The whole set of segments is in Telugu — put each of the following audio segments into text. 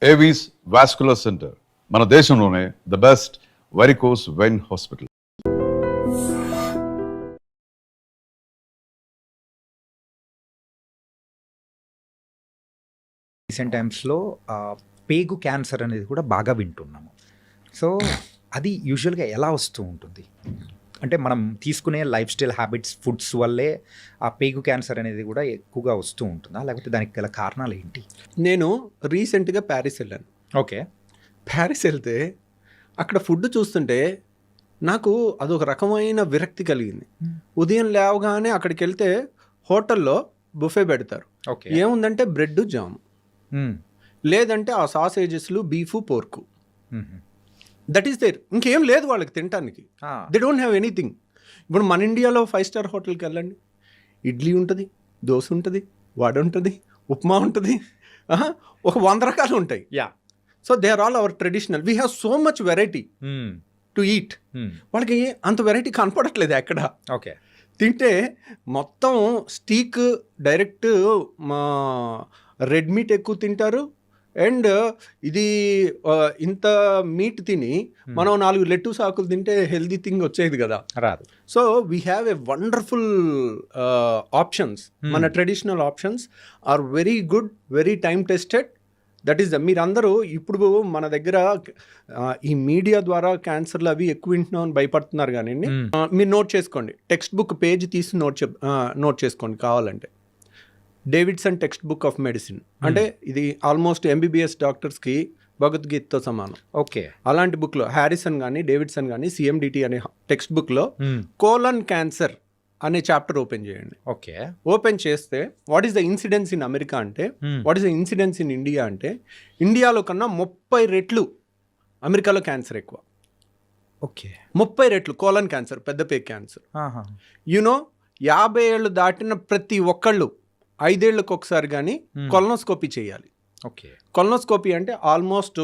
ఏవీస్ వాస్కులర్ సెంటర్ మన దేశంలోనే the best varicose vein hospital. Recent టైమ్స్లో పేగు క్యాన్సర్ అనేది కూడా బాగా వింటున్నాము. సో అది యూజువల్గా ఎలా వస్తూ ఉంటుంది అంటే మనం తీసుకునే లైఫ్ స్టైల్ హ్యాబిట్స్ ఫుడ్స్ వల్లే ఆ పేగు క్యాన్సర్ అనేది కూడా ఎక్కువగా వస్తూ ఉంటుందా, లేకపోతే దానికి గల కారణాలు ఏంటి? నేను రీసెంట్గా ప్యారిస్ వెళ్ళాను. ఓకే. ప్యారిస్ వెళ్తే అక్కడ ఫుడ్ చూస్తుంటే నాకు అదొక రకమైన విరక్తి కలిగింది. ఉదయం లేవగానే అక్కడికి వెళ్తే హోటల్లో బుఫే పెడతారు. ఓకే. ఏముందంటే బ్రెడ్ జామ్, లేదంటే ఆ సాసేజెస్లు beef pork, that is there. ఇంకేం లేదు వాళ్ళకి తినడానికి. They don't have anything. ఇప్పుడు మన ఇండియాలో 5 స్టార్ హోటల్కి వెళ్ళండి, ఇడ్లీ ఉంటుంది, దోశ ఉంటుంది, వడ ఉంటుంది, ఉప్మా ఉంటుంది, ఒక 100 రకాలు ఉంటాయి. Yeah. So they are all our traditional. We have so much variety to eat. వాళ్ళకి అంత వెరైటీ కనపడట్లేదు ఎక్కడ. ఓకే. తింటే మొత్తం స్టీక్ డైరెక్ట్ మా రెడ్ మీట్ ఎక్కువ తింటారు. అండ్ ఇది ఇంత మీట్ తిని మనం 4 లెట్టూస్ ఆకులు తింటే హెల్దీ థింగ్ వచ్చేది కదా, రాదు. So we have a wonderful options. మన traditional options are very good, very time tested. That is మీరందరూ ఇప్పుడు మన దగ్గర ఈ మీడియా ద్వారా క్యాన్సర్లు అవి ఎక్కువ వింటున్నామని భయపడుతున్నారు కానీ మీరు నోట్ చేసుకోండి, టెక్స్ట్ బుక్ పేజ్ తీసి నోట్ చేసుకోండి కావాలంటే. Davidson text book of medicine అంటే ఇది ఆల్మోస్ట్ ఎంబీబీఎస్ డాక్టర్స్కి భగవద్గీతతో సమానం. ఓకే. అలాంటి బుక్లో హ్యారిసన్ కానీ డేవిడ్సన్ కానీ సిఎండిటి అనే టెక్స్ట్ బుక్లో కోలన్ క్యాన్సర్ అనే చాప్టర్ ఓపెన్ చేయండి. ఓకే. ఓపెన్ చేస్తే what is the incidence in America అంటే, what is the incidence in India అంటే, ఇండియాలో కన్నా 30 రెట్లు అమెరికాలో క్యాన్సర్ ఎక్కువ. ఓకే. 30 రెట్లు కోలన్ క్యాన్సర్, పెద్ద పేగు క్యాన్సర్. యూనో 50 ఏళ్ళు దాటిన ప్రతి ఒక్కళ్ళు 5 ఏళ్ళకి ఒకసారి కానీ కొలనోస్కోపీ చేయాలి. ఓకే. కొలనోస్కోపీ అంటే ఆల్మోస్ట్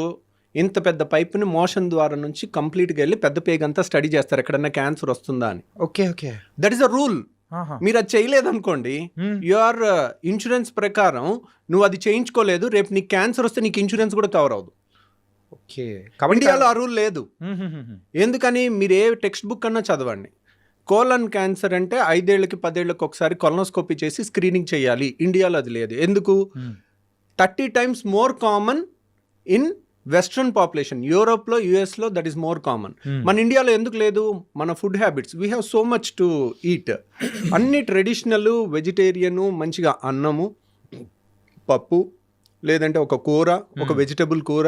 ఇంత పెద్ద పైపుని మోషన్ ద్వారా నుంచి కంప్లీట్గా వెళ్ళి పెద్ద పేగంతా స్టడీ చేస్తారు ఎక్కడన్నా క్యాన్సర్ వస్తుందా అని. Okay. Okay. That is a rule. మీరు అది చేయలేదనుకోండి, యువర్ ఇన్సూరెన్స్ ప్రకారం నువ్వు అది చేయించుకోలేదు, రేపు నీకు క్యాన్సర్ వస్తే నీకు ఇన్సూరెన్స్ కూడా కవర్ అవ్వదు. ఓకే. ఇండియాలో ఆ రూల్ లేదు. ఎందుకని? మీరు ఏ టెక్స్ట్ బుక్ అన్నా చదవండి, కోలన్ క్యాన్సర్ అంటే 5 ఏళ్ళకి 10 ఏళ్ళకి ఒకసారి కొలనోస్కోపీ చేసి స్క్రీనింగ్ చేయాలి. ఇండియాలో అది లేదు. ఎందుకు? 30 times more common in western population. యూరోప్లో, యుఎస్లో దట్ ఈస్ మోర్ కామన్. మన ఇండియాలో ఎందుకు లేదు? మన food habits, we have so much to eat. అన్ని ట్రెడిషనల్, వెజిటేరియను, మంచిగా అన్నము, పప్పు, లేదంటే ఒక కూర, ఒక వెజిటబుల్ కూర,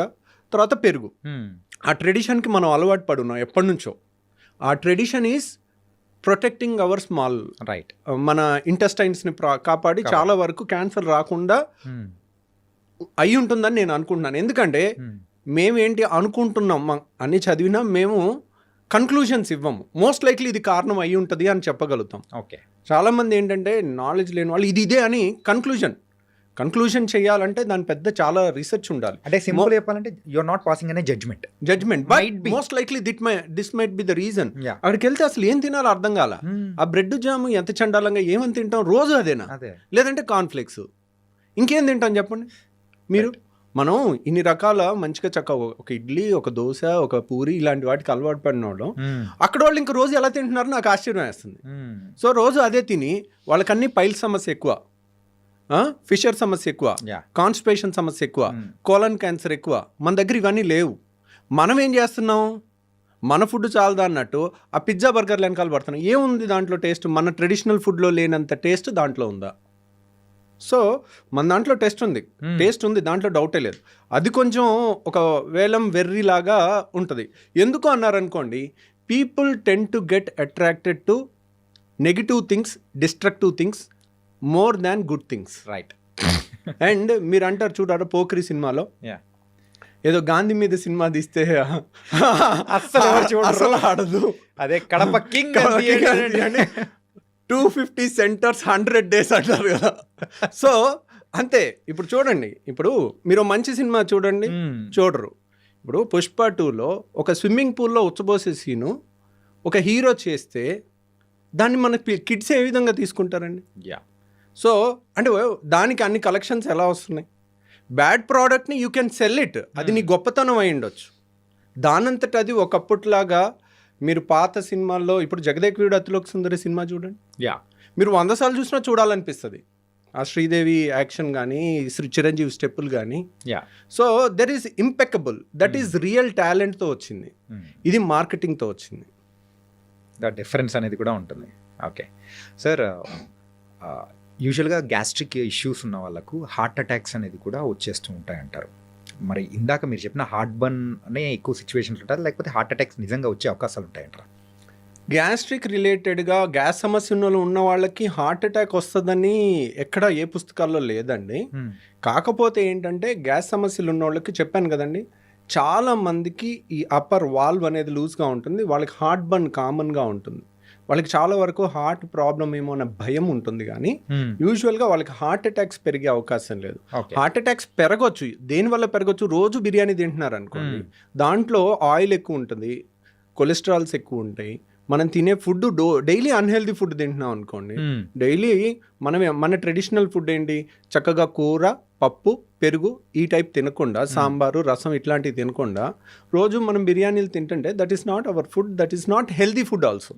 తర్వాత పెరుగు. ఆ ట్రెడిషన్కి మనం అలవాటు పడున్నాం ఎప్పటి నుంచో. ఆ tradition is protecting hour small right, మన ఇంటెస్టైన్స్ని కాపాడి చాలా వరకు క్యాన్సర్ రాకుండా అయి ఉంటుందని నేను అనుకుంటున్నాను. ఎందుకంటే మేమేంటి అనుకుంటున్నాం, అన్ని చదివినా మేము కన్క్లూషన్స్ ఇవ్వము. మోస్ట్ లైక్లీ ఇది కారణం అయి ఉంటుంది అని చెప్పగలుగుతాం. ఓకే. చాలామంది ఏంటంటే నాలెడ్జ్ లేని వాళ్ళు ఇదే అని కన్క్లూజన్ చేయాలంటే దాని పెద్ద చాలా రీసెర్చ్ ఉండాలి. అంటే సింపుల్ చెప్పాలంటే యూఆర్ నాట్ పాసింగ్ అనే judgment but most likely this might be the reason. అక్కడికి వెళ్తే అసలు ఏం తినాలో అర్థం కాల. ఆ బ్రెడ్ జాము ఎంత చండాలంగా, ఏమని తింటాం రోజు అదేనా, లేదంటే కాన్ఫ్లెక్స్, ఇంకేం తింటాం చెప్పండి మీరు. మనం ఇన్ని రకాల మంచిగా చక్కగా ఒక ఇడ్లీ, ఒక దోశ, ఒక పూరి ఇలాంటి వాటికి అలవాటు పడిన వాళ్ళు అక్కడ వాళ్ళు ఇంక రోజు ఎలా తింటున్నారో నాకు ఆశ్చర్యం వేస్తుంది. సో రోజు అదే తిని వాళ్ళకన్నీ పైల్ సమస్య ఎక్కువ, ఫిషర్ సమస్య ఎక్కువ, కాన్స్టిపేషన్ సమస్య ఎక్కువ, కోలన్ క్యాన్సర్ ఎక్కువ. మన దగ్గర ఇవన్నీ లేవు. మనం ఏం చేస్తున్నాం, మన ఫుడ్ చాలదా అన్నట్టు ఆ పిజ్జా బర్గర్లు వెనకాల పడుతున్నాం. ఏముంది దాంట్లో టేస్ట్? మన ట్రెడిషనల్ ఫుడ్లో లేనంత టేస్ట్ దాంట్లో ఉందా? సో మన దాంట్లో టేస్ట్ ఉంది, దాంట్లో డౌటే లేదు. అది కొంచెం ఒక వేలం వెర్రీలాగా ఉంటుంది. ఎందుకు అన్నారనుకోండి, people ten to get attracted to negative things, destructive things more than good things. Right. And మీరు అంటారు చూడారా పోక్రీ సినిమాలో, ఏదో గాంధీ మీద సినిమా తీస్తే అస్సలు ఆడదు, అదే కడప కింగ్ 250 centers 100 days అంటారు కదా. సో అంతే. ఇప్పుడు చూడండి, ఇప్పుడు మీరు మంచి సినిమా చూడండి, చూడరు. ఇప్పుడు పుష్ప 2లో ఒక స్విమ్మింగ్ పూల్లో ఉచ్చబోసే సీను ఒక హీరో చేస్తే దాన్ని మన కిడ్స్ ఏ విధంగా తీసుకుంటారండి? సో అంటే దానికి అన్ని కలెక్షన్స్ ఎలా వస్తున్నాయి? బ్యాడ్ ప్రోడక్ట్ని యూ కెన్ సెల్ ఇట్, అది నీ గొప్పతనం అయి ఉండొచ్చు. దానంతట అది ఒకప్పట్లాగా మీరు పాత సినిమాల్లో ఇప్పుడు జగదేకవీరుడు అతిలోక సుందరి సినిమా చూడండి, మీరు 100 సార్లు చూసినా చూడాలనిపిస్తుంది. ఆ శ్రీదేవి యాక్షన్ కానీ చిరంజీవి స్టెప్పులు కానీ. So there is impeccable, that is real టాలెంట్తో వచ్చింది, ఇది మార్కెటింగ్తో వచ్చింది. ద డిఫరెన్స్ అనేది కూడా ఉంటుంది. ఓకే సార్, యూజువల్గా గ్యాస్ట్రిక్ ఇష్యూస్ ఉన్న వాళ్ళకు హార్ట్ అటాక్స్ అనేది కూడా వచ్చేస్తూ ఉంటాయంటారు. మరి ఇందాక మీరు చెప్పిన హార్ట్ బర్న్ అనే ఎక్కువ సిచ్యువేషన్స్ ఉంటారు, లేకపోతే హార్ట్ అటాక్స్ నిజంగా వచ్చే అవకాశాలు ఉంటాయంటారా? గ్యాస్ట్రిక్ రిలేటెడ్గా గ్యాస్ సమస్య ఉన్న వాళ్ళకి హార్ట్ అటాక్ వస్తుందని ఎక్కడ ఏ పుస్తకాల్లో లేదండి. కాకపోతే ఏంటంటే గ్యాస్ సమస్యలు ఉన్న వాళ్ళకి చెప్పాను కదండి, చాలా మందికి ఈ అప్పర్ వాల్వ్ అనేది లూజ్గా ఉంటుంది, వాళ్ళకి హార్ట్ బర్న్ కామన్గా ఉంటుంది, వాళ్ళకి చాలా వరకు హార్ట్ ప్రాబ్లం ఏమో అనే భయం ఉంటుంది. కానీ యూజువల్గా వాళ్ళకి హార్ట్ అటాక్స్ పెరిగే అవకాశం లేదు. హార్ట్ అటాక్స్ పెరగొచ్చు, దేనివల్ల పెరగొచ్చు, రోజు బిర్యానీ తింటున్నారు అనుకోండి, దాంట్లో ఆయిల్ ఎక్కువ ఉంటుంది, కొలెస్ట్రాల్స్ ఎక్కువ ఉంటాయి, మనం తినే ఫుడ్ డైలీ అన్హెల్దీ ఫుడ్ తింటున్నాం అనుకోండి, డైలీ మన ట్రెడిషనల్ ఫుడ్ ఏంటి, చక్కగా కూర, పప్పు, పెరుగు ఈ టైప్ తినకుండా, సాంబారు, రసం ఇట్లాంటివి తినకుండా రోజు మనం బిర్యానీలు తింటుంటే that is not our food, that is not healthy food also.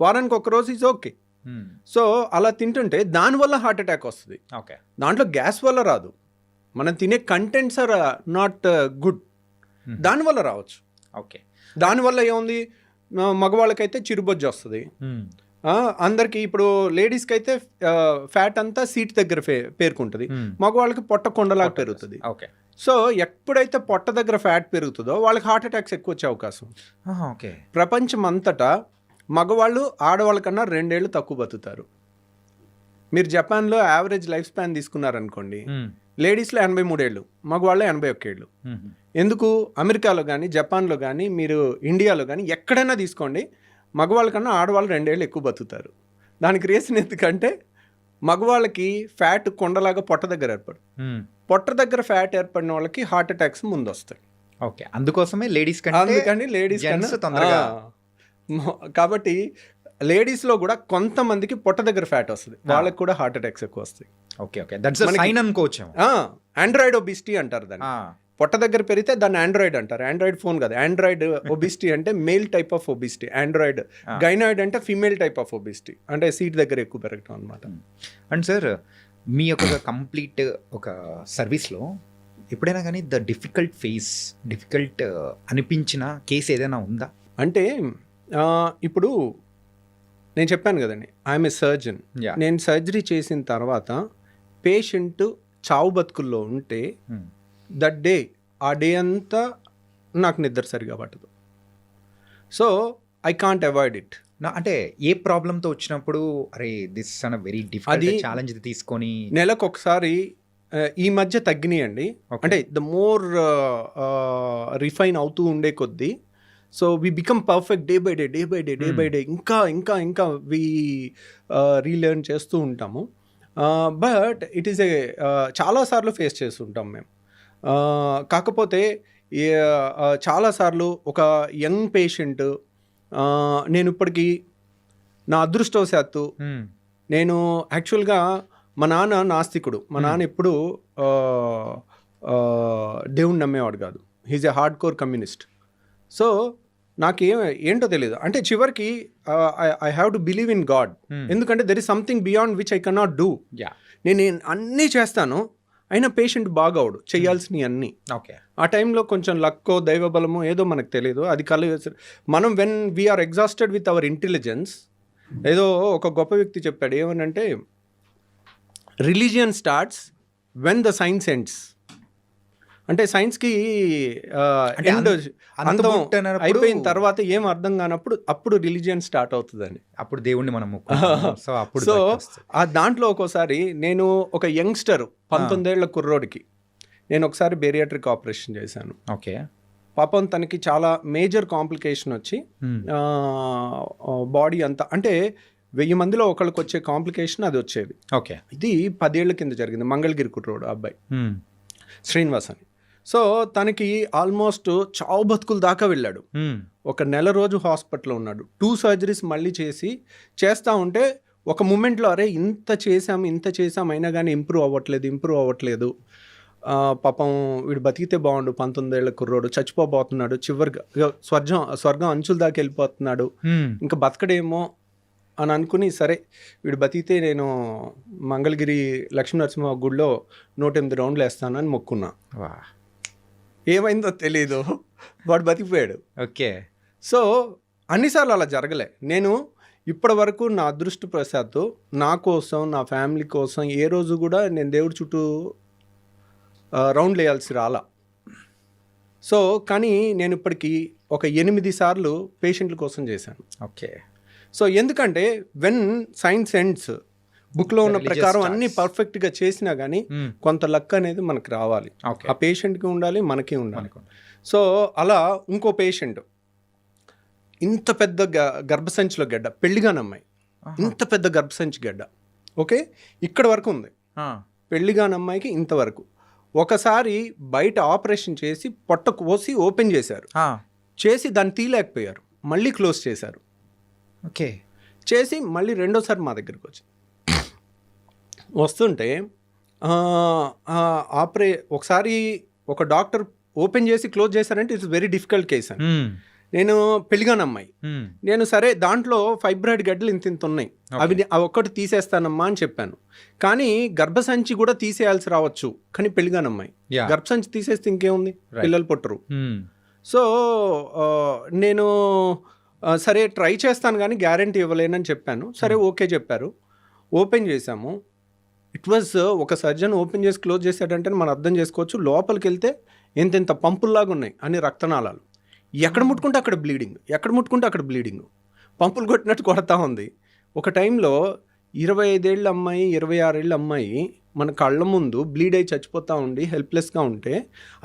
వారానికి ఒక రోజు ఈజ్ ఓకే. సో అలా తింటుంటే దానివల్ల హార్ట్ అటాక్ వస్తుంది. దాంట్లో గ్యాస్ వల్ల రాదు, మనం తినే కంటెంట్స్ ఆర్ నాట్ గుడ్, దానివల్ల రావచ్చు. ఓకే, దానివల్ల ఏముంది, మగవాళ్ళకైతే చిరుబొజ్జు వస్తుంది, అందరికి ఇప్పుడు లేడీస్కి అయితే ఫ్యాట్ అంతా సీట్ దగ్గర పేరుకుంటుంది, మగవాళ్ళకి పొట్ట కొండలాగా పెరుగుతుంది. సో ఎప్పుడైతే పొట్ట దగ్గర ఫ్యాట్ పెరుగుతుందో వాళ్ళకి హార్ట్ అటాక్స్ ఎక్కువ వచ్చే అవకాశం. ప్రపంచం అంతటా మగవాళ్ళు ఆడవాళ్ళ కన్నా 2 ఏళ్ళు తక్కువ బతుకుతారు. మీరు జపాన్లో యావరేజ్ లైఫ్ స్పాన్ తీసుకున్నారనుకోండి, లేడీస్లో 83 ఏళ్ళు, మగవాళ్ళు 81 ఏళ్ళు. ఎందుకు, అమెరికాలో కానీ జపాన్లో కానీ మీరు ఇండియాలో కానీ ఎక్కడైనా తీసుకోండి, మగవాళ్ళ కన్నా ఆడవాళ్ళు 2 ఏళ్ళు ఎక్కువ బతుకుతారు. దానికి రీజన్ ఎందుకంటే మగవాళ్ళకి ఫ్యాట్ కొండలాగా పొట్ట దగ్గర ఏర్పడు, పొట్ట దగ్గర ఫ్యాట్ ఏర్పడిన వాళ్ళకి హార్ట్ అటాక్స్ ముందు వస్తాయి. ఓకే, అందుకోసమే లేడీస్ తొందరగా. కాబట్టి లేడీస్లో కూడా కొంతమందికి పొట్ట దగ్గర ఫ్యాట్ వస్తుంది, వాళ్ళకి కూడా హార్ట్ అటాక్స్ ఎక్కువ వస్తాయి. Okay okay, that's a sign అనుకోవచ్చు. ఆండ్రాయిడ్ ఒబిసిటీ అంటారు దాన్ని. పొట్ట దగ్గర పెరిగితే దాన్ని ఆండ్రాయిడ్ అంటారు. ఆండ్రాయిడ్ ఫోన్ కాదు, ఆండ్రాయిడ్ ఒబిసిటీ అంటే male type of obesity, android gynoid అంటే ఫీమేల్ టైప్ ఆఫ్ ఒబిసిటీ, అంటే సీట్ దగ్గర ఎక్కువ పెరగటం అనమాట. అండ్ సార్, మీ యొక్క కంప్లీట్ ఒక సర్వీస్లో ఎప్పుడైనా కానీ డిఫికల్ట్ అనిపించిన కేసు ఏదైనా ఉందా? అంటే ఇప్పుడు నేను చెప్పాను కదండి, ఐఎమ్ ఏ సర్జన్. నేను సర్జరీ చేసిన తర్వాత పేషెంట్ చావు బతుకుల్లో ఉంటే దట్ డే, ఆ డే అంతా నాకు నిద్ర సరిగా పట్టదు. So I can't avoid it. అంటే ఏ ప్రాబ్లంతో వచ్చినప్పుడు అరే this an very difficult challenge తీసుకొని నెలకు ఒకసారి ఈ మధ్య తగ్గినాయండి. అంటే ద మోర్ రిఫైన్ అవుతూ ఉండే కొద్దీ, so we become perfect day by day, ఇంకా ఇంకా ఇంకా వీ రీలెర్న్ చేస్తూ ఉంటాము. బట్ ఇట్ ఈస్ చాలాసార్లు ఫేస్ చేస్తుంటాం మేము. కాకపోతే చాలాసార్లు ఒక యంగ్ పేషెంట్, నేను ఇప్పటికీ నా అదృష్టవశాత్తు, నేను యాక్చువల్గా మా నాన్న నాస్తికుడు, మా నాన్న ఎప్పుడు దేవుణ్ణి నమ్మేవాడు కాదు, he's a hard core communist. So ఏంటో తెలియదు, అంటే చివరికి I have to believe in God, ఎందుకంటే there is something beyond which I cannot do. నేను అన్నీ చేస్తాను, అయినా పేషెంట్ బాగవుడు, చేయాల్సినవి అన్నీ. ఆ టైంలో కొంచెం లక్కో దైవబలమో ఏదో మనకు తెలియదు, అది మనం when we're exhausted with our intelligence. ఏదో ఒక గొప్ప వ్యక్తి చెప్పాడు, ఏమనంటే religion starts when the science ends. అంటే సైన్స్కి అయిపోయిన తర్వాత ఏం అర్థం కానప్పుడు అప్పుడు రిలీజియన్ స్టార్ట్ అవుతుందని, అప్పుడు దేవుణ్ణి మనం. సో ఆ దాంట్లో ఒక్కోసారి నేను ఒక యంగ్స్టర్ 19 ఏళ్ల కుర్రోడికి నేను ఒకసారి బేరియాట్రిక్ ఆపరేషన్ చేశాను. ఓకే, పాపం తనకి చాలా మేజర్ కాంప్లికేషన్ వచ్చి బాడీ అంతా, అంటే 1000 మందిలో ఒకళ్ళకి వచ్చే కాంప్లికేషన్ అది వచ్చేది. ఓకే, ఇది 10 ఏళ్ల కింద జరిగింది. మంగళగిరి కుర్రోడు అబ్బాయి శ్రీనివాస్ అని. సో తనకి ఆల్మోస్ట్ చావు బతుకుల దాకా వెళ్ళాడు. ఒక నెల రోజు హాస్పిటల్లో ఉన్నాడు. 2 సర్జరీస్ మళ్ళీ చేస్తూ ఉంటే ఒక మూమెంట్లో అరే ఇంత చేసాం అయినా కానీ ఇంప్రూవ్ అవ్వట్లేదు. పాపం వీడు బతికితే బాగుండు, 19 ఏళ్ల కుర్రోడు చచ్చిపోబోతున్నాడు, చివరిగా ఇగ స్వర్గం అంచుల దాకా వెళ్ళిపోతున్నాడు, ఇంకా బతకడేమో అని అనుకుని, సరే వీడు బతికితే నేను మంగళగిరి లక్ష్మీనరసింహ గుడిలో 108 రౌండ్లు వేస్తానని మొక్కున్నా. ఏమైందో తెలీదు, వాడు బతికిపోయాడు. ఓకే. సో అన్నిసార్లు అలా జరగలే. నేను ఇప్పటి వరకు నా అదృష్టవశాత్తు నా కోసం, నా ఫ్యామిలీ కోసం ఏ రోజు కూడా నేను దేవుడి చుట్టూ రౌండ్లు వేయాల్సి రాలా. సో కానీ నేను ఇప్పటికీ ఒక 8 సార్లు పేషెంట్ల కోసం చేశాను. ఓకే. సో ఎందుకంటే వెన్ సైన్స్ ఎండ్స్, బుక్లో ఉన్న ప్రకారం అన్నీ పర్ఫెక్ట్గా చేసినా కానీ కొంత లక్ అనేది మనకు రావాలి. ఆ పేషెంట్కి ఉండాలి, మనకి ఉండాలి. సో అలా ఇంకో పేషెంట్ ఇంత పెద్ద గర్భసంచిలో గడ్డ, పెళ్లిగాని అమ్మాయి, ఇంత పెద్ద గర్భసంచి గడ్డ, ఓకే, ఇక్కడ వరకు ఉంది. పెళ్లిగాని అమ్మాయికి ఇంతవరకు. ఒకసారి బయట ఆపరేషన్ చేసి పొట్ట కోసి ఓపెన్ చేశారు, చేసి దాన్ని తీయలేకపోయారు, మళ్ళీ క్లోజ్ చేశారు. ఓకే. చేసి మళ్ళీ రెండోసారి మా దగ్గరికి వచ్చింది. వస్తుంటే ఒకసారి ఒక డాక్టర్ ఓపెన్ చేసి క్లోజ్ చేశారంటే ఇట్స్ వెరీ డిఫికల్ట్ కేస్ అని. నేను పెళ్లిగాని అమ్మాయి, నేను సరే దాంట్లో ఫైబ్రాయిడ్ గడ్డలు ఇంత ఉన్నాయి, అవి ఒక్కటి తీసేస్తానమ్మా అని చెప్పాను. కానీ గర్భసంచి కూడా తీసేయాల్సి రావచ్చు, కానీ పెళ్లిగాని అమ్మాయి గర్భసంచి తీసేస్తే ఇంకేముంది, పిల్లలు పుట్టరు. సో నేను సరే ట్రై చేస్తాను కానీ గ్యారంటీ ఇవ్వలేనని చెప్పాను. సరే ఓకే చెప్పారు, ఓపెన్ చేశాము. ఇట్ వాజ్ ఒక సర్జన్ ఓపెన్ చేసి క్లోజ్ చేశాడంటే మనం అర్థం చేసుకోవచ్చు, లోపలికి వెళ్తే ఎంత పంపుల్లాగా ఉన్నాయి అన్ని రక్తనాళాలు, ఎక్కడ ముట్టుకుంటే అక్కడ బ్లీడింగ్, ఎక్కడ ముట్టుకుంటే అక్కడ బ్లీడింగ్, పంపులు కొట్టినట్టు కొడతా ఉంది. ఒక టైంలో 25 ఏళ్ళ అమ్మాయి, 26 ఏళ్ళ అమ్మాయి మన కళ్ళ ముందు బ్లీడ్ అయి చచ్చిపోతూ ఉండి హెల్ప్లెస్గా ఉంటే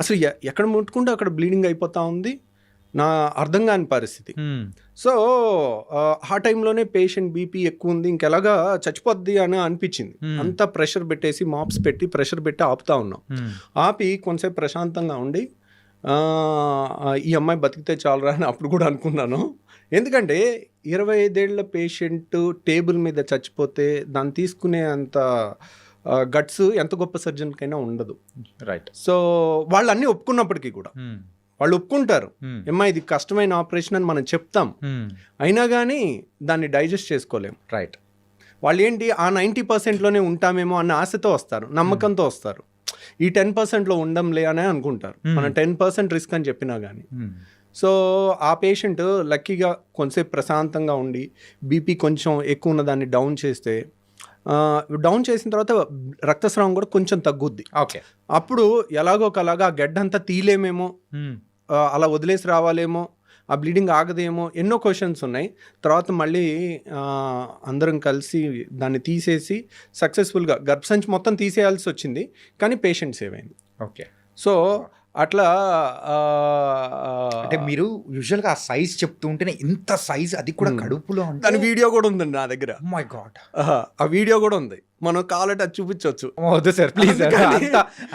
అసలు ఎక్కడ ముట్టుకుంటే అక్కడ బ్లీడింగ్ అయిపోతూ ఉంది, నా అర్థం కాని పరిస్థితి. సో ఆ టైంలోనే పేషెంట్ బీపీ ఎక్కువ ఉంది, ఇంకెలాగా చచ్చిపోద్ది అని అనిపించింది. అంతా ప్రెషర్ పెట్టేసి మాప్స్ పెట్టి ప్రెషర్ పెట్టి ఆపుతా ఉన్నాం. ఆపి కొంతసేపు ప్రశాంతంగా ఉండి ఈ అమ్మాయి బతికితే చాలరా అని అప్పుడు కూడా అనుకున్నాను. ఎందుకంటే 25 ఏళ్ల పేషెంట్ టేబుల్ మీద చచ్చిపోతే దాన్ని తీసుకునే అంత గట్స్ ఎంత గొప్ప సర్జన్కైనా ఉండదు. రైట్. సో వాళ్ళు అన్నీ ఒప్పుకున్నప్పటికీ కూడా వాళ్ళు ఒప్పుకుంటారు, ఏమ్మా ఇది కష్టమైన ఆపరేషన్ అని మనం చెప్తాం, అయినా కానీ దాన్ని డైజెస్ట్ చేసుకోలేము. రైట్. వాళ్ళు ఏంటి ఆ 90%లోనే ఉంటామేమో అన్న ఆశతో వస్తారు, నమ్మకంతో వస్తారు. ఈ 10%లో ఉండంలే అని అనుకుంటారు, మనం 10% రిస్క్ అని చెప్పినా కానీ. సో ఆ పేషెంట్ లక్కీగా కొంతసేపు ప్రశాంతంగా ఉండి బీపీ కొంచెం ఎక్కువ ఉన్న దాన్ని డౌన్ చేస్తే, డౌన్ చేసిన తర్వాత రక్తస్రావం కూడా కొంచెం తగ్గుద్ది. ఓకే. అప్పుడు ఎలాగో ఒకలాగా ఆ గడ్డంతా తీయలేమేమో, అలా వదిలేసి రావాలేమో, ఆ బ్లీడింగ్ ఆగదేమో, ఎన్నో క్వశ్చన్స్ ఉన్నాయి. తర్వాత మళ్ళీ అందరం కలిసి దాన్ని తీసేసి సక్సెస్ఫుల్గా గర్భసంచి మొత్తం తీసేయాల్సి వచ్చింది, కానీ పేషెంట్ సేవ్ అయింది. ఓకే. సో అట్లా అంటే మీరు యూజువల్గా ఆ సైజ్ చెప్తూ ఉంటేనే ఇంత సైజ్, అది కూడా కడుపులో, దాని వీడియో కూడా ఉందండి నా దగ్గర. మై గాడ్, ఆ వీడియో కూడా ఉంది, మనం కావాలంటే అది చూపించవచ్చు. వద్దు సార్ ప్లీజ్.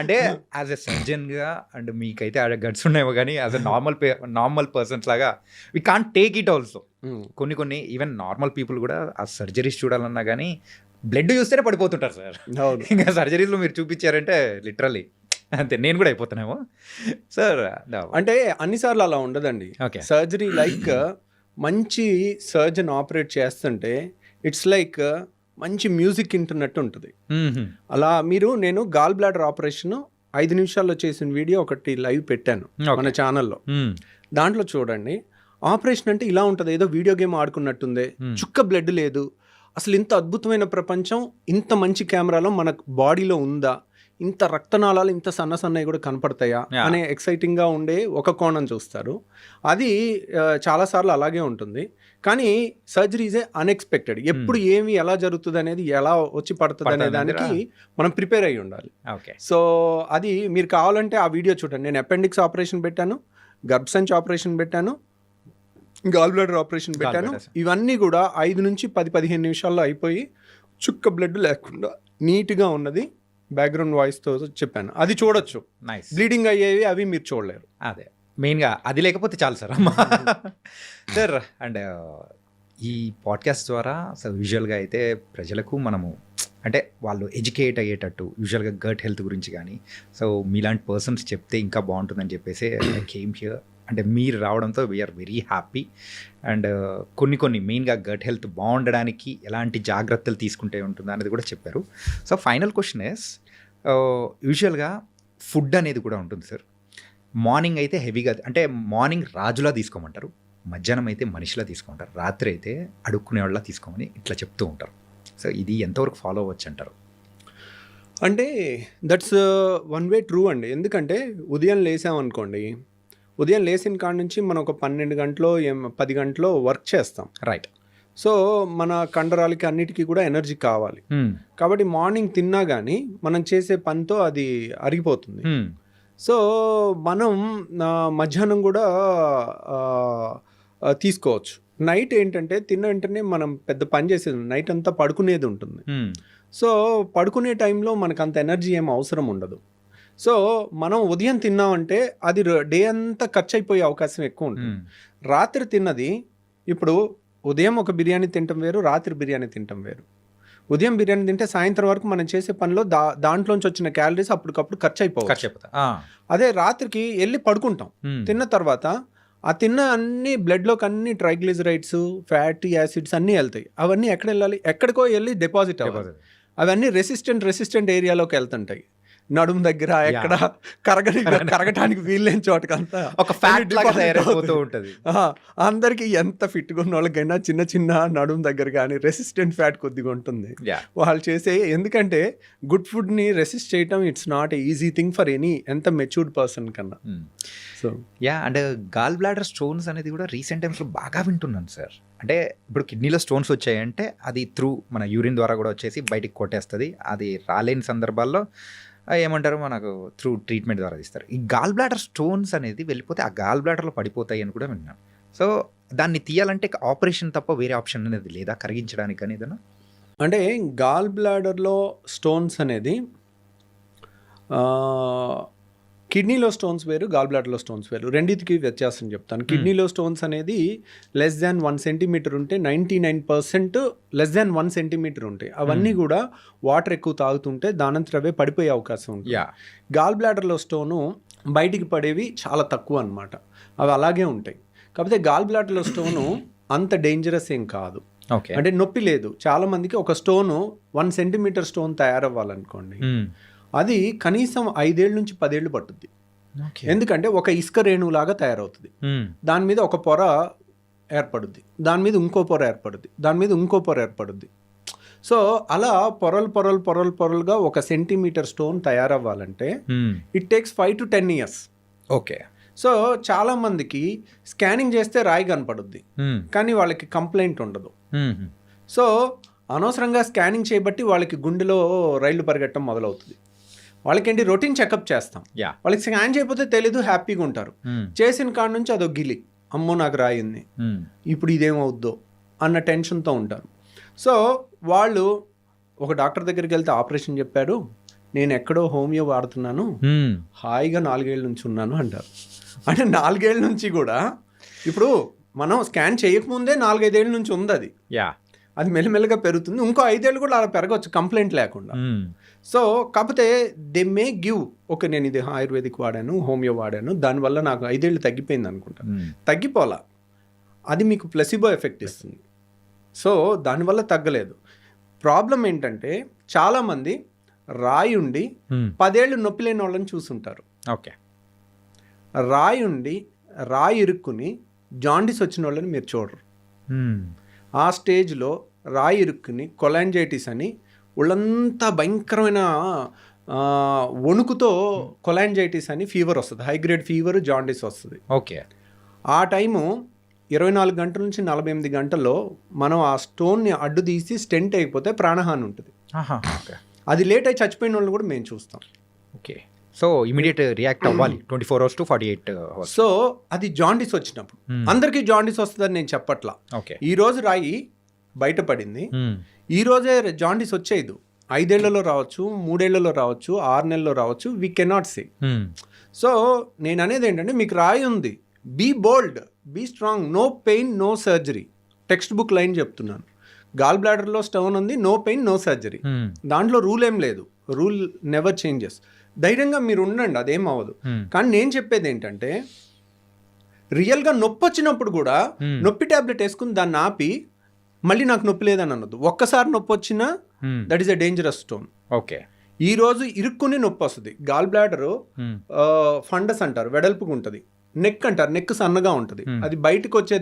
అంటే యాజ్ ఎ సర్జన్గా అండ్ మీకైతే ఆ గట్స్ ఉన్నాయేమో, కానీ యాజ్ ఎ నార్మల్ పర్సన్స్ లాగా we can't take it also. కొన్ని ఈవెన్ నార్మల్ పీపుల్ కూడా ఆ సర్జరీస్ చూడాలన్నా కానీ బ్లడ్ చూస్తేనే పడిపోతుంటారు సార్. ఇంకా సర్జరీస్లో మీరు చూపించారంటే లిటరల్లీ అంతే, నేను కూడా అయిపోతున్నామో సార్. అంటే అన్నిసార్లు అలా ఉండదండి. సర్జరీ లైక్ మంచి సర్జన్ ఆపరేట్ చేస్తుంటే ఇట్స్ లైక్ మంచి మ్యూజిక్ వింటున్నట్టు ఉంటుంది. అలా నేను గాల్ బ్లాడర్ ఆపరేషన్ 5 నిమిషాల్లో చేసిన వీడియో ఒకటి లైవ్ పెట్టాను మన ఛానల్లో, దాంట్లో చూడండి. ఆపరేషన్ అంటే ఇలా ఉంటుంది, ఏదో వీడియో గేమ్ ఆడుకున్నట్టుందే, చుక్క బ్లడ్ లేదు, అసలు ఇంత అద్భుతమైన ప్రపంచం ఇంత మంచి కెమెరాలో మన బాడీలో ఉందా, ఇంత రక్తనాళాలు ఇంత సన్నవి కూడా కనపడతాయా అనే ఎక్సైటింగ్గా ఉండే ఒక కోణం చూస్తారు. అది చాలాసార్లు అలాగే ఉంటుంది. కానీ సర్జరీ ఈజ్ అన్ఎక్స్పెక్టెడ్, ఎప్పుడు ఏమి ఎలా జరుగుతుంది అనేది, ఎలా వచ్చి పడుతుంది అనే దానికి మనం ప్రిపేర్ అయ్యి ఉండాలి. సో అది మీరు కావాలంటే ఆ వీడియో చూడండి. నేను అపెండిక్స్ ఆపరేషన్ పెట్టాను, గర్భసంచి ఆపరేషన్ పెట్టాను, గాల్ బ్లాడర్ ఆపరేషన్ పెట్టాను. ఇవన్నీ కూడా 5 నుంచి 10-15 నిమిషాల్లో అయిపోయి చుక్క బ్లడ్ లేకుండా నీట్గా ఉన్నది బ్యాక్గ్రౌండ్ వాయిస్తో చెప్పాను. అది చూడొచ్చు. బ్లీడింగ్ అయ్యేవి అవి మీరు చూడలేరు. అదే మెయిన్గా అది లేకపోతే చాలు సార్. అమ్మా సార్, అండ్ ఈ పాడ్కాస్ట్ ద్వారా అసలు విజువల్గా అయితే ప్రజలకు మనము అంటే వాళ్ళు ఎడ్యుకేట్ అయ్యేటట్టు యూజువల్గా గట్ హెల్త్ గురించి కానీ, సో మీలాంటి పర్సన్స్ చెప్తే ఇంకా బాగుంటుందని చెప్పేసి ఐ కేమ్ హియర్. అంటే మీరు రావడంతో వీఆర్ వెరీ హ్యాపీ. అండ్ కొన్ని మెయిన్గా గట్ హెల్త్ బాగుండడానికి ఎలాంటి జాగ్రత్తలు తీసుకుంటే ఉంటుందా అనేది కూడా చెప్పారు. సో ఫైనల్ క్వశ్చన్ ఇస్, యూజువల్గా ఫుడ్ అనేది కూడా ఉంటుంది సార్. మార్నింగ్ అయితే హెవీగా, అంటే మార్నింగ్ రాజులా తీసుకోమంటారు, మధ్యాహ్నం అయితే మనిషిలా తీసుకోమంటారు, రాత్రి అయితే అడుక్కునే వాళ్ళ తీసుకోమని ఇట్లా చెప్తూ ఉంటారు. సో ఇది ఎంతవరకు ఫాలో అవ్వచ్చు అంటారు? అంటే దట్స్ వన్ వే ట్రూ అండి. ఎందుకంటే ఉదయం లేసామనుకోండి, ఉదయం లేచిన కాడ నుంచి మనం ఒక 12 గంటలో 10 గంటలో వర్క్ చేస్తాం, రైట్. సో మన కండరాలకి అన్నిటికీ కూడా ఎనర్జీ కావాలి. కాబట్టి మార్నింగ్ తిన్నా కానీ మనం చేసే పనితో అది అరిగిపోతుంది. సో మనం మధ్యాహ్నం కూడా తీసుకోవచ్చు. నైట్ ఏంటంటే తిన్న వెంటనే మనం పెద్ద పని చేసేది, నైట్ అంతా పడుకునేది ఉంటుంది. సో పడుకునే టైంలో మనకు అంత ఎనర్జీ ఏం అవసరం ఉండదు. సో మనం ఉదయం తిన్నామంటే అది డే అంతా ఖర్చు అయిపోయే అవకాశం ఎక్కువ ఉంటుంది. రాత్రి తిన్నది, ఇప్పుడు ఉదయం ఒక బిర్యానీ తినటం వేరు, రాత్రి బిర్యానీ తినటం వేరు. ఉదయం బిర్యానీ తింటే సాయంత్రం వరకు మనం చేసే పనిలో దాంట్లోంచి వచ్చిన క్యాలరీస్ అప్పటికప్పుడు ఖర్చు అయిపోవచ్చు. అదే రాత్రికి వెళ్ళి పడుకుంటాం, తిన్న తర్వాత ఆ తిన్న అన్ని బ్లడ్లోకి అన్ని ట్రైగ్లిజరైడ్స్, ఫ్యాటీ యాసిడ్స్ అన్నీ వెళ్తాయి. అవన్నీ ఎక్కడ వెళ్ళాలి? ఎక్కడికో వెళ్ళి డిపాజిట్ అవ్వాలి. అవన్నీ రెసిస్టెంట్ ఏరియాలోకి వెళ్తుంటాయి, నడుము దగ్గర ఎక్కడ కరగటానికి వీల్లేని చోటకంతా ఒక ఫ్యాట్ లాగా తయారైపోతూ ఉంటుంది. అందరికి ఎంత ఫిట్గా ఉన్న వాళ్ళకైనా చిన్న చిన్న నడుము దగ్గర కానీ రెసిస్టెంట్ ఫ్యాట్ కొద్దిగా ఉంటుంది వాళ్ళు చేసే. ఎందుకంటే గుడ్ ఫుడ్ని రెసిస్ట్ చేయటం it's not a easy thing for any ఎంత మెచ్యూర్డ్ పర్సన్ కన్నా. So and gall bladder stones అనేది కూడా రీసెంట్ టైమ్స్లో బాగా వింటున్నాను సార్. అంటే ఇప్పుడు కిడ్నీలో స్టోన్స్ వచ్చాయంటే అది త్రూ మన యూరిన్ ద్వారా కూడా వచ్చేసి బయటికి కొట్టేస్తుంది. అది రాలేని సందర్భాల్లో ఏమంటారు, మనకు త్రూ ట్రీట్మెంట్ ద్వారా తీస్తారు. ఈ గాల్ బ్లాడర్ స్టోన్స్ అనేది వెళ్ళిపోతే ఆ గాల్ బ్లాడర్లో పడిపోతాయి అని కూడా విన్నాను. సో దాన్ని తీయాలంటే ఆపరేషన్ తప్ప వేరే ఆప్షన్ అనేది లేదా కరిగించడానికి అని ఏదైనా? అంటే గాల్ బ్లాడర్లో స్టోన్స్ అనేది కిడ్నీలో స్టోన్స్ వేరు, గాల్ బ్లాడర్లో స్టోన్స్ వేరు. రెండింటికి వ్యత్యాసం చెప్తాను. కిడ్నీలో స్టోన్స్ అనేది లెస్ దాన్ 1 సెంటీమీటర్ ఉంటే 99% లెస్ దాన్ 1 సెంటీమీటర్ ఉంటాయి. అవన్నీ కూడా వాటర్ ఎక్కువ తాగుతుంటే దానంతరవే పడిపోయే అవకాశం ఉంటుంది. గాల్ బ్లాడర్లో స్టోను బయటికి పడేవి చాలా తక్కువ అన్నమాట, అవి అలాగే ఉంటాయి. కాకపోతే గాల్ బ్లాడర్లో స్టోను అంత డేంజరస్ ఏం కాదు. అంటే నొప్పి లేదు. చాలా మందికి ఒక స్టోను 1 సెంటీమీటర్ స్టోన్ తయారవ్వాలనుకోండి, అది కనీసం 5 ఏళ్ళ నుంచి 10 ఏళ్ళు పట్టుద్ది. ఎందుకంటే ఒక ఇసుక రేణువులాగా తయారవుతుంది. దాని మీద ఒక పొర ఏర్పడుద్ది, దాని మీద ఇంకో పొర ఏర్పడుద్ది, దాని మీద ఇంకో పొర ఏర్పడుద్ది. సో అలా పొరలుగా 1 సెంటీమీటర్ స్టోన్ తయారవ్వాలంటే it takes 5 to 10 years. Okay. So చాలా మందికి స్కానింగ్ చేస్తే రాయి కనపడుద్ది, కానీ వాళ్ళకి కంప్లైంట్ ఉండదు. సో అనవసరంగా స్కానింగ్ చేయబట్టి వాళ్ళకి గుండెలో రైళ్లు పరిగెట్టడం మొదలవుతుంది. వాళ్ళకేంటి, రొటీన్ చెకప్ చేస్తాం, వాళ్ళకి స్కాన్ చేయకపోతే తెలీదు, హ్యాపీగా ఉంటారు. చేసిన కాడ నుంచి అదో గిలి, అమ్మో నాకు రాయింది, ఇప్పుడు ఇదేమవుద్దో అన్న టెన్షన్తో ఉంటారు. సో వాళ్ళు ఒక డాక్టర్ దగ్గరికి వెళ్తే ఆపరేషన్ చెప్పారు, నేను ఎక్కడో హోమియో వాడుతున్నాను, హాయిగా 4 ఏళ్ళ నుంచి ఉన్నాను అంటారు. అంటే 4 ఏళ్ళ నుంచి కూడా, ఇప్పుడు మనం స్కాన్ చేయకముందే 4-5 ఏళ్ళ నుంచి ఉంది అది. అది మెల్లమెల్లగా పెరుగుతుంది, ఇంకో 5 ఏళ్ళు కూడా అలా పెరగవచ్చు కంప్లైంట్ లేకుండా. సో కాకపోతే దే మే గివ్, ఓకే నేను ఇది ఆయుర్వేదిక్ వాడాను, హోమియో వాడాను, దానివల్ల నాకు 5 ఏళ్ళు తగ్గిపోయింది అనుకుంటా. తగ్గిపోలా, అది మీకు ప్లసిబో ఎఫెక్ట్ ఇస్తుంది. సో దానివల్ల తగ్గలేదు. ప్రాబ్లం ఏంటంటే చాలామంది రాయి ఉండి 10 ఏళ్ళు నొప్పి లేని వాళ్ళని చూసుంటారు. ఓకే. రాయి ఉండి రాయి ఇరుక్కుని జాండీస్ వచ్చిన వాళ్ళని మీరు చూడరు. ఆ స్టేజ్లో రాయి ఇరుక్కుని కొలాంజైటిస్ అని ఒళ్ళంతా భయంకరమైన వణుకుతో కొలాంజైటిస్ అని ఫీవర్ వస్తుంది, హై గ్రేడ్ ఫీవర్, జాండీస్ వస్తుంది. ఓకే. ఆ టైము 24 గంటల నుంచి 48 గంటల్లో మనం ఆ స్టోన్ని అడ్డు తీసి స్టెంట్ అయిపోతే ప్రాణహాని ఉంటుంది. అది లేట్ అయి చచ్చిపోయిన వాళ్ళు కూడా మేము చూస్తాం. ఓకే. సో ఇమీడియట్ రియాక్ట్ అవ్వాలి 24 hours to 48 hours. సో అది జాండీస్ వచ్చినప్పుడు. అందరికీ జాండీస్ వస్తుందని నేను చెప్పట్లా. ఈ రోజు రాయి బయటపడింది, ఈ రోజే జాండీస్ వచ్చేది. 5 ఏళ్లలో రావచ్చు, 3 ఏళ్లలో రావచ్చు, 6 నెలల్లో రావచ్చు, వీ కెనాట్ సే. సో నేను అనేది ఏంటంటే, మీకు రాయి ఉంది, be bold, be strong, no pain, no surgery. Text book line చెప్తున్నాను. గాల్ బ్లాడర్లో స్టోన్ ఉంది, నో పెయిన్ నో సర్జరీ. దాంట్లో రూల్ ఏం లేదు, రూల్ నెవర్ చేంజెస్. ధైర్యంగా మీరు ఉండండి, అదేం అవ్వదు. కానీ నేను చెప్పేది ఏంటంటే రియల్గా నొప్పి వచ్చినప్పుడు కూడా నొప్పి టాబ్లెట్ వేసుకుని దాన్ని ఆపి మళ్ళీ నాకు నొప్పి లేదని అనొద్దు. ఒక్కసారి నొప్పి వచ్చినా that is a dangerous stone. Okay, ఈ రోజు ఇరుక్కుని నొప్పి వస్తుంది. గాల్ బ్లాడర్ ఫండస్ అంటారు, వెడల్పుగా ఉంటుంది. నెక్ అంటారు, నెక్ సన్నగా ఉంటుంది. అది బయటకు వచ్చే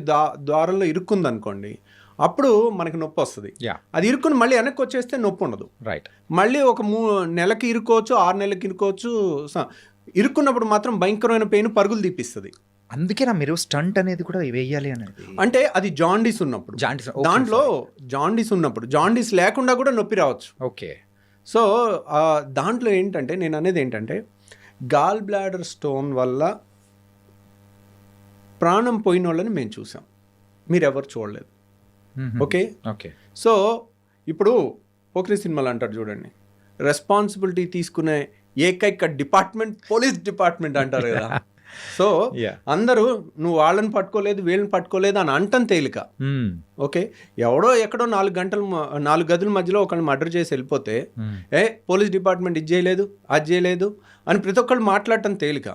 ద్వారంలో ఇరుక్కుంది అనుకోండి, అప్పుడు మనకి నొప్పి వస్తుంది. అది ఇరుక్కుని మళ్ళీ వెనక్కి వచ్చేస్తే నొప్పి ఉండదు. రైట్. మళ్ళీ ఒక నెలకి ఇరుకోవచ్చు, 6 నెలలకి ఇరుకోవచ్చు. ఇరుక్కున్నప్పుడు మాత్రం భయంకరమైన పెయిన్ పరుగులు తీపిస్తుంది. అందుకేనా మీరు స్టంట్ అనేది కూడా వేయాలి అనేది? అంటే అది జాండీస్ ఉన్నప్పుడు, దాంట్లో జాండీస్ ఉన్నప్పుడు, జాండీస్ లేకుండా కూడా నొప్పి రావచ్చు. ఓకే. సో దాంట్లో ఏంటంటే నేను అనేది ఏంటంటే గాల్ బ్లాడర్ స్టోన్ వల్ల ప్రాణం పోయిన వాళ్ళని మేము చూసాం, మీరెవరు చూడలేదు. Okay okay. సో ఇప్పుడు పోక్రీ సినిమాలు అంటారు చూడండి, రెస్పాన్సిబిలిటీ తీసుకునే ఏకైక డిపార్ట్మెంట్ పోలీస్ డిపార్ట్మెంట్ అంటారు కదా. సో అందరూ నువ్వు వాళ్ళని పట్టుకోలేదు వీళ్ళని పట్టుకోలేదు అని అంటం తేలిక. ఓకే, ఎవడో ఎక్కడో 4 గదుల మధ్యలో ఒకళ్ళని మర్డర్ చేసి వెళ్ళిపోతే పోలీస్ డిపార్ట్మెంట్ ఇది చేయలేదు అది చేయలేదు అని ప్రతి ఒక్కళ్ళు మాట్లాడటం తేలిక.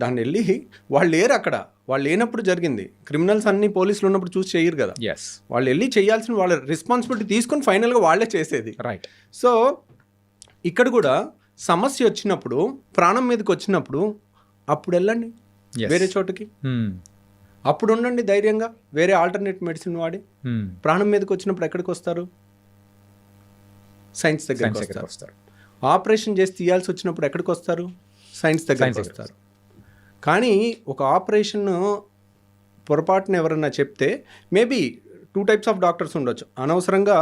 దాన్ని వెళ్ళి వాళ్ళు లేరు అక్కడ, వాళ్ళు లేనప్పుడు జరిగింది. క్రిమినల్స్ అన్ని పోలీసులు ఉన్నప్పుడు చూసి చేయరు కదా, వాళ్ళు వెళ్ళి చేయాల్సిన వాళ్ళ రెస్పాన్సిబిలిటీ తీసుకొని ఫైనల్గా వాళ్ళే చేసేది. రైట్. సో ఇక్కడ కూడా సమస్య వచ్చినప్పుడు, ప్రాణం మీదకి వచ్చినప్పుడు అప్పుడు వెళ్ళండి వేరే చోటుకి, అప్పుడు ఉండండి ధైర్యంగా, వేరే ఆల్టర్నేట్ మెడిసిన్ వాడి. ప్రాణం మీదకి వచ్చినప్పుడు ఎక్కడికి వస్తారు? సైన్స్ దగ్గరికి వస్తారు. ఆపరేషన్ చేసి తీయాల్సి వచ్చినప్పుడు ఎక్కడికి వస్తారు? సైన్స్ దగ్గరికి వస్తారు. కానీ ఒక ఆపరేషన్ పొరపాటున ఎవరన్నా చెప్తే మేబీ 2 types ఆఫ్ డాక్టర్స్ ఉండొచ్చు. అనవసరంగా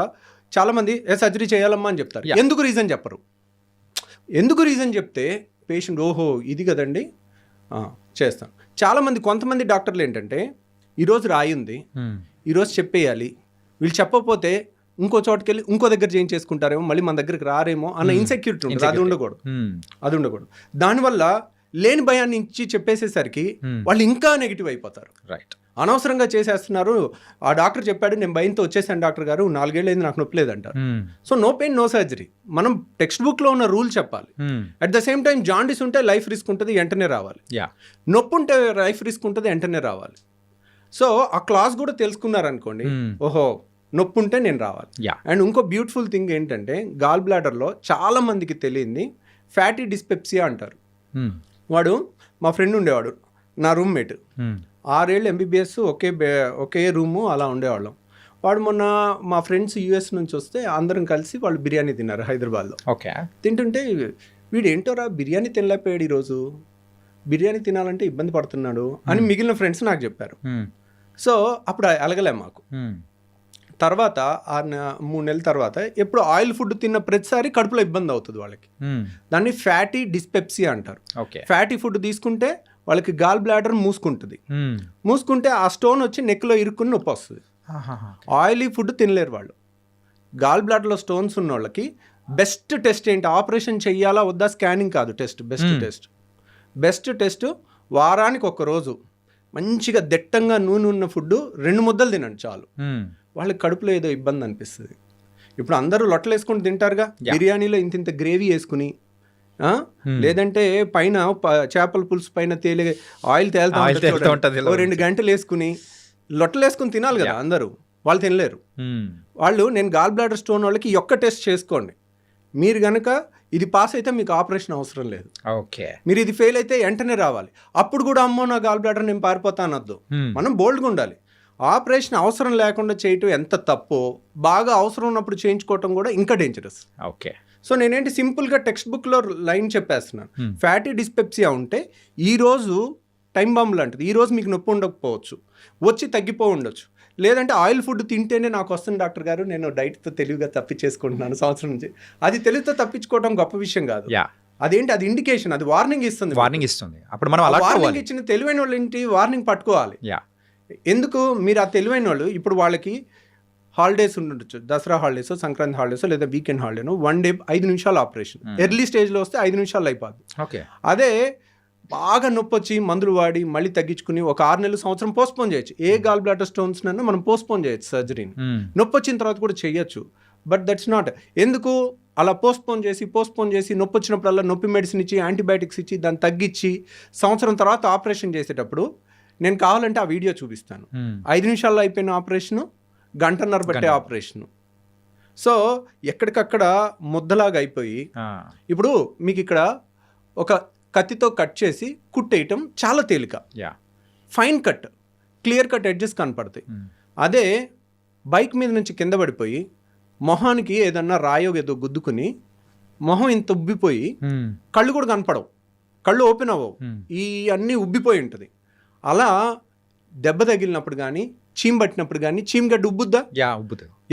చాలామంది సర్జరీ చేయాలమ్మా అని చెప్తారు. ఎందుకు రీజన్ చెప్పరు. ఎందుకు రీజన్ చెప్తే పేషెంట్ ఓహో ఇది కదండి చేస్తాను. చాలామంది కొంతమంది డాక్టర్లు ఏంటంటే ఈరోజు రాయి ఉంది, ఈరోజు చెప్పేయాలి, వీళ్ళు చెప్పకపోతే ఇంకో చోటుకి వెళ్ళి ఇంకో దగ్గర చేయించేసుకుంటారేమో, మళ్ళీ మన దగ్గరికి రారేమో అన్న ఇన్సెక్యూరిటీ ఉంటుంది. అది ఉండకూడదు. దానివల్ల లేని భయాన్ని ఇచ్చి చెప్పేసేసరికి వాళ్ళు ఇంకా నెగిటివ్ అయిపోతారు. రైట్. అనవసరంగా చేసేస్తున్నారు. ఆ డాక్టర్ చెప్పాడు, నేను భయంతో వచ్చేసాను డాక్టర్ గారు, 4 ఏళ్ళు అయింది నాకు నొప్పి లేదంటారు. So no pain no surgery. మనం టెక్స్ట్ బుక్ లో ఉన్న రూల్ చెప్పాలి. At the same time jaundice ఉంటే లైఫ్ రిస్క్ ఉంటుంది, వెంటనే రావాలి. నొప్పి ఉంటే లైఫ్ రిస్క్ ఉంటుంది, వెంటనే రావాలి. సో ఆ క్లాస్ కూడా తెలుసుకున్నారనుకోండి, ఓహో నొప్పి ఉంటే నేను రావాలి. అండ్ ఇంకో బ్యూటిఫుల్ థింగ్ ఏంటంటే గాల్ బ్లాడర్లో చాలా మందికి తెలియంది ఫ్యాటీ డిస్పెప్సియా అంటారు. వాడు మా ఫ్రెండ్ ఉండేవాడు, నా రూమ్మేట్. 6 ఏళ్ళు MBBS ఒకే రూము అలా ఉండేవాళ్ళం. వాడు మొన్న మా ఫ్రెండ్స్ US నుంచి వస్తే అందరం కలిసి వాళ్ళు బిర్యానీ తిన్నారు హైదరాబాద్లో. ఓకే. తింటుంటే వీడు ఏంటోరా బిర్యానీ తినలేకపోయాడు, ఈరోజు బిర్యానీ తినాలంటే ఇబ్బంది పడుతున్నాడు అని మిగిలిన ఫ్రెండ్స్ నాకు చెప్పారు. సో అప్పుడు అలగలే మాకు. తర్వాత 3 నెలల తర్వాత ఎప్పుడు ఆయిల్ ఫుడ్ తిన్న ప్రతిసారి కడుపులో ఇబ్బంది అవుతుంది వాళ్ళకి. దాన్ని ఫ్యాటీ డిస్పెప్సియా అంటారు. ఫ్యాటీ ఫుడ్ తీసుకుంటే వాళ్ళకి గాల్ బ్లాడర్ మూసుకుంటే ఆ స్టోన్ వచ్చి నెక్లో ఇరుక్కుని నొప్పి వస్తుంది. ఆయిలీ ఫుడ్ తినలేరు వాళ్ళు. గాల్ బ్లాడర్లో స్టోన్స్ ఉన్న వాళ్ళకి బెస్ట్ టెస్ట్ ఏంటి, ఆపరేషన్ చెయ్యాలా వద్దా స్కానింగ్ కాదు టెస్ట్. బెస్ట్ టెస్ట్ వారానికి 1 రోజు మంచిగా దట్టంగా నూనె ఉన్న ఫుడ్ 2 ముద్దలు తినండి చాలు. వాళ్ళకి కడుపులో ఏదో ఇబ్బంది అనిపిస్తుంది. ఇప్పుడు అందరూ లొట్టలు వేసుకుని తింటారుగా, బిర్యానీలో ఇంత గ్రేవీ వేసుకుని, లేదంటే పైన చేపల పులుసు పైన ఆయిల్ తేలుతా 2 గంటలు వేసుకుని లొట్టలు వేసుకుని తినాలి కదా అందరూ. వాళ్ళు తినలేరు. వాళ్ళు నేను గాల్ బ్లాడర్ స్టోన్ వాళ్ళకి ఒక్క టెస్ట్ చేసుకోండి, మీరు కనుక ఇది పాస్ అయితే మీకు ఆపరేషన్ అవసరం లేదు. ఓకే. మీరు ఇది ఫెయిల్ అయితే వెంటనే రావాలి. అప్పుడు కూడా అమ్మో నా గాల్ బ్లాడర్ నేను పారిపోతా అనొద్దు. మనం బోల్డ్గా ఉండాలి. ఆపరేషన్ అవసరం లేకుండా చేయటం ఎంత తప్పో, బాగా అవసరం ఉన్నప్పుడు చేయించుకోవటం కూడా ఇంకా డేంజరస్. ఓకే. సో నేనేంటి సింపుల్గా టెక్స్ట్ బుక్లో లైన్ చెప్పేస్తున్నాను. ఫ్యాటీ డిస్పెప్సియా ఉంటే ఈరోజు టైం బాంబు లాంటిది, ఈరోజు మీకు నొప్పి ఉండకపోవచ్చు, వచ్చి తగ్గిపో ఉండొచ్చు. లేదంటే ఆయిల్ ఫుడ్ తింటేనే నాకు వస్తుంది డాక్టర్ గారు, నేను డైట్తో తెలివిగా తప్పించేసుకుంటున్నాను సంవత్సరం నుంచి. అది తెలివితో తప్పించుకోవటం గొప్ప విషయం కాదు. అదేంటి, అది ఇండికేషన్, అది వార్నింగ్ ఇస్తుంది. అప్పుడు మనం వార్నింగ్ ఇచ్చిన తెలివైన వాళ్ళు ఏంటి, వార్నింగ్ పట్టుకోవాలి. ఎందుకు మీరు ఆ తెలివైన వాళ్ళు ఇప్పుడు వాళ్ళకి హాలిడేస్ ఉండొచ్చు, దసరా హాలిడేస్, సంక్రాంతి హాలిడేస్, లేదా వీకెండ్ హాలిడేను, 1 డే 5 నిమిషాలు ఆపరేషన్. ఎర్లీ స్టేజ్లో వస్తే 5 నిమిషాలు అయిపోద్ది. ఓకే. అదే బాగా నొప్పి వచ్చి మందులు వాడి మళ్ళీ తగ్గించుకుని ఒక 6 నెలలు సంవత్సరం పోస్ట్పోన్ చేయొచ్చు. ఏ గాల్ బ్లాడర్ స్టోన్స్ నన్ను మనం పోస్ట్పోన్ చేయొచ్చు సర్జరీని. నొప్పి వచ్చిన తర్వాత కూడా చేయొచ్చు. But that's not. ఎందుకు అలా పోస్ట్పోన్ చేసి నొప్పి వచ్చినప్పుడల్లా నొప్పి మెడిసిన్ ఇచ్చి యాంటీబయాటిక్స్ ఇచ్చి దాన్ని తగ్గించి సంవత్సరం తర్వాత ఆపరేషన్ చేసేటప్పుడు నేను కావాలంటే ఆ వీడియో చూపిస్తాను. 5 నిమిషాల్లో అయిపోయిన ఆపరేషను, గంటన్నర పట్టే ఆపరేషను. సో ఎక్కడికక్కడ ముద్దలాగా అయిపోయి ఇప్పుడు మీకు ఇక్కడ ఒక కత్తితో కట్ చేసి కుట్టేయటం చాలా తేలిక, fine cut, clear cut edges కనపడతాయి. అదే బైక్ మీద నుంచి కింద పడిపోయి మొహానికి ఏదన్నా రాయో ఏదో గుద్దుకుని మొహం ఇంత ఉబ్బిపోయి కళ్ళు కూడా కనపడవు, కళ్ళు ఓపెన్ అవ్వవు, ఈ అన్నీ ఉబ్బిపోయి ఉంటుంది. అలా దెబ్బ తగిలినప్పుడు కానీ చీమ్ పట్టినప్పుడు కానీ చీమగడ్డ ఉబ్బుద్దా,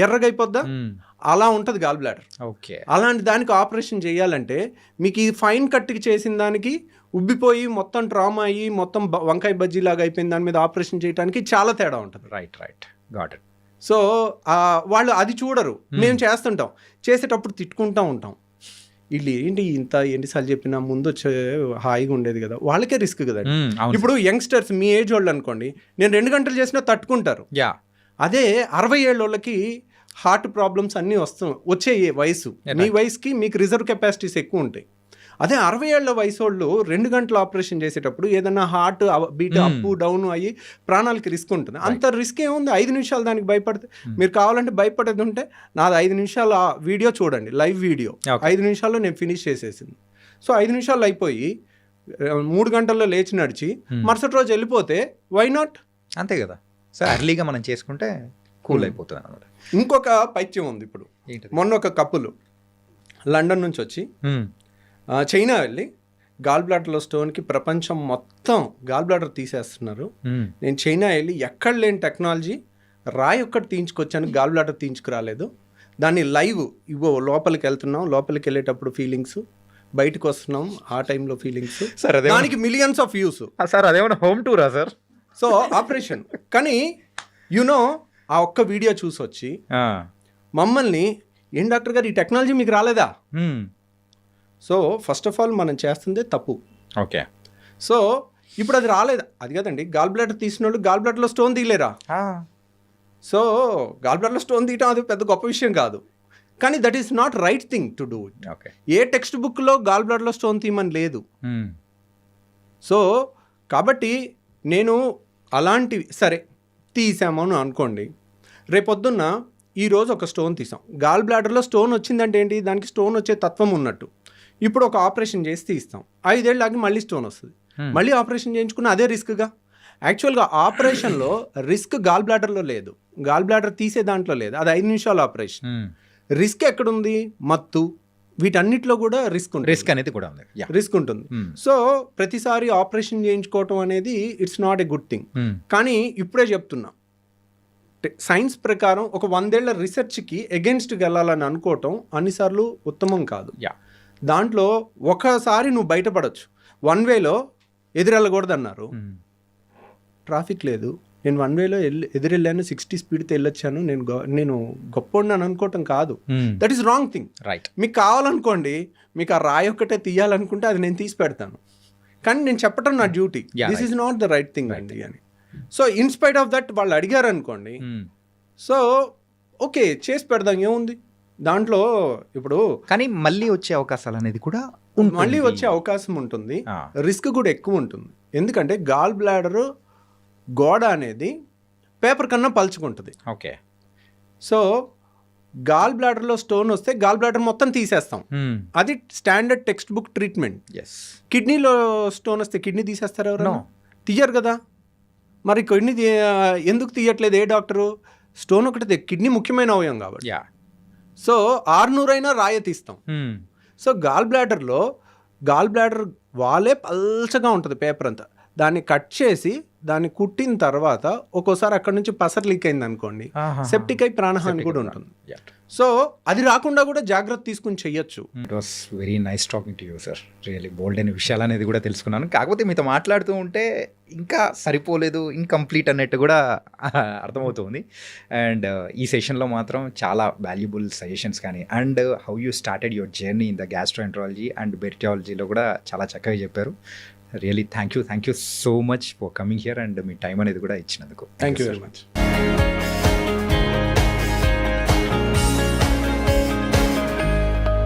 ఎర్రగా అయిపోద్దా, అలా ఉంటుంది గాల్ బ్లాడర్. ఓకే, అలాంటి దానికి ఆపరేషన్ చేయాలంటే మీకు ఈ ఫైన్ కట్కి చేసిన దానికి ఉబ్బిపోయి మొత్తం ట్రామా అయ్యి మొత్తం వంకాయ బజ్జీ లాగా అయిపోయిన దాని మీద ఆపరేషన్ చేయడానికి చాలా తేడా ఉంటుంది. Right got it. సో వాళ్ళు అది చూడరు, మేము చేస్తుంటాం, చేసేటప్పుడు తిట్టుకుంటూ ఉంటాం. వీళ్ళు ఏంటి ఇంత ఎన్నిసార్లు చెప్పినా ముందు వచ్చే హాయిగా ఉండేది కదా, వాళ్ళకే రిస్క్ కదా. ఇప్పుడు యంగ్స్టర్స్ మీ ఏజ్ వాళ్ళు అనుకోండి, నేను 2 గంటలు చేసినా తట్టుకుంటారు. అదే 60 ఏళ్ళ వాళ్ళకి హార్ట్ ప్రాబ్లమ్స్ అన్నీ వచ్చే వయసు, మీ వయసుకి మీకు రిజర్వ్ కెపాసిటీస్ ఎక్కువ ఉంటాయి. అదే 60 ఏళ్ల వయసు వాళ్ళు 2 గంటలు ఆపరేషన్ చేసేటప్పుడు ఏదైనా హార్ట్ బీట్ అప్ డౌన్ అయ్యి ప్రాణాలకి రిస్క్ ఉంటుంది. అంత రిస్క్ ఏముంది, 5 నిమిషాలు దానికి భయపడితే. మీరు కావాలంటే భయపడేది ఉంటే నాది 5 నిమిషాలు వీడియో చూడండి, లైవ్ వీడియో 5 నిమిషాల్లో నేను ఫినిష్ చేసేసింది. సో 5 నిమిషాలు అయిపోయి 3 గంటల్లో లేచి నడిచి మరుసటి రోజు వెళ్ళిపోతే వై నాట్? అంతే కదా. సో ఎర్లీగా మనం చేసుకుంటే కూల్ అయిపోతుంది అన్నమాట. ఇంకొక పైత్యం ఉంది. ఇప్పుడు మొన్న ఒక కప్పులు లండన్ నుంచి వచ్చి చైనా వెళ్ళి గాల్ బ్లాడర్లో స్టోన్కి ప్రపంచం మొత్తం గాల్ బ్లాడర్ తీసేస్తున్నారు. నేను చైనా వెళ్ళి ఎక్కడ లేని టెక్నాలజీ రాయి ఒక్కటి తీయించుకొచ్చాను, గాల్ బ్లాడర్ తీయించుకురాలేదు. దాన్ని లైవ్ ఇవో లోపలికి వెళ్తున్నాం, లోపలికి వెళ్ళేటప్పుడు ఫీలింగ్స్, బయటకు వస్తున్నాం ఆ టైంలో ఫీలింగ్స్. సార్ దానికి మిలియన్స్ ఆఫ్ వ్యూస్. సార్ అదేమన్నా హోమ్ టూరా సార్? సో ఆపరేషన్ కానీ యునో ఆ ఒక్క వీడియో చూసి వచ్చి మమ్మల్ని, ఏం డాక్టర్ గారు ఈ టెక్నాలజీ మీకు రాలేదా? సో ఫస్ట్ ఆఫ్ ఆల్ మనం చేస్తుందే తప్పు. ఓకే, సో ఇప్పుడు అది రాలేదు, అది కదండి. గాల్ బ్లాడర్ తీసిన వాళ్ళు గాల్ బ్లాడర్లో స్టోన్ తీయలేరా? సో గాల్ బ్లాడర్లో స్టోన్ తీయటం అది పెద్ద గొప్ప విషయం కాదు, కానీ that is not right thing to do it. Okay, ఏ టెక్స్ట్ బుక్లో గాల్ బ్లాడర్లో స్టోన్ తీయమని లేదు. సో కాబట్టి నేను అలాంటివి సరే తీసాము అని అనుకోండి, రేపొద్దున్న ఈరోజు ఒక స్టోన్ తీసాం, గాల్ బ్లాడర్లో స్టోన్ వచ్చిందంటే ఏంటి, దానికి స్టోన్ వచ్చే తత్వం ఉన్నట్టు. ఇప్పుడు ఒక ఆపరేషన్ చేసి తీస్తాం, 5 ఏళ్ళు ఆగి మళ్ళీ స్టోన్ వస్తుంది, మళ్ళీ ఆపరేషన్ చేయించుకున్న అదే రిస్క్గా. యాక్చువల్గా ఆపరేషన్లో రిస్క్ గాల్ బ్లాడర్లో లేదు, గాల్ బ్లాడర్ తీసే దాంట్లో లేదు, అది 5 నిమిషాల ఆపరేషన్. రిస్క్ ఎక్కడుంది? మత్తు, వీటన్నిటిలో కూడా రిస్క్ అనేది కూడా ఉంది, రిస్క్ ఉంటుంది. సో ప్రతిసారి ఆపరేషన్ చేయించుకోవటం అనేది it's not a good thing. కానీ ఇప్పుడే చెప్తున్నా, సైన్స్ ప్రకారం ఒక 100 ఏళ్ల రీసెర్చ్కి ఎగెన్స్ట్కి వెళ్ళాలని అనుకోవటం అన్నిసార్లు ఉత్తమం కాదు. దాంట్లో ఒకసారి నువ్వు బయటపడవచ్చు. 1 వేలో ఎదురెళ్ళకూడదు అన్నారు, ట్రాఫిక్ లేదు, నేను 1 వేలో ఎదురెళ్ళాను, 60 స్పీడ్తో వెళ్ళొచ్చాను, నేను గొప్ప ఉన్నాను అనుకోవటం కాదు. That is wrong thing. Right, మీకు కావాలనుకోండి, మీకు ఆ రాయి ఒక్కటే తీయాలనుకుంటే అది నేను తీసి పెడతాను, కానీ నేను చెప్పటం నా duty. This is not the right thing అండి అని. సో ఇన్స్పైట్ ఆఫ్ దట్ వాళ్ళు అడిగారు అనుకోండి, సో ఓకే చేసి పెడదాం, ఏముంది దాంట్లో. ఇప్పుడు కానీ మళ్ళీ వచ్చే అవకాశాలు అనేది కూడా మళ్ళీ వచ్చే అవకాశం ఉంటుంది, రిస్క్ కూడా ఎక్కువ ఉంటుంది. ఎందుకంటే గాల్ బ్లాడర్ గోడ అనేది పేపర్ కన్నా పలుచుకుంటుంది. ఓకే, సో గాల్ బ్లాడర్లో స్టోన్ వస్తే గాల్ బ్లాడర్ మొత్తం తీసేస్తాం, అది స్టాండర్డ్ టెక్స్ట్ బుక్ ట్రీట్మెంట్. కిడ్నీలో స్టోన్ వస్తే కిడ్నీ తీసేస్తారు ఎవరు? తీయరు కదా. మరి కిడ్నీ ఎందుకు తీయట్లేదు ఏ డాక్టరు? స్టోన్ ఒకటి, కిడ్నీ ముఖ్యమైన అవయవం కాబట్టి. సో 600 అయినా రాయ తీస్తాం. సో గాల్ బ్లాడర్ వాలే పల్చగా ఉంటుంది పేపర్ అంతా, దాన్ని కట్ చేసి దాన్ని కుట్టిన తర్వాత ఒక్కోసారి అక్కడ నుంచి పసర్ లీక్ అయింది అనుకోండి, సెప్టిక్ అయి ప్రాణహాని కూడా ఉంటుంది. సో అది రాకుండా కూడా జాగ్రత్త తీసుకుని చెయ్యొచ్చు. It was very nice talking to you sir. Really bold అయిన విషయాలు అనేది కూడా తెలుసుకున్నాను. కాకపోతే మీతో మాట్లాడుతూ ఉంటే ఇంకా సరిపోలేదు, ఇంకంప్లీట్ అన్నట్టు కూడా అర్థమవుతుంది. అండ్ ఈ సెషన్లో మాత్రం చాలా వాల్యుబుల్ సజెషన్స్ కానీ and how you started your journey in the gastroenterology and బెర్టియాలజీలో కూడా చాలా చక్కగా చెప్పారు. Really thank you so much for coming here and మీ టైం అనేది కూడా ఇచ్చినందుకు. Thank you very much.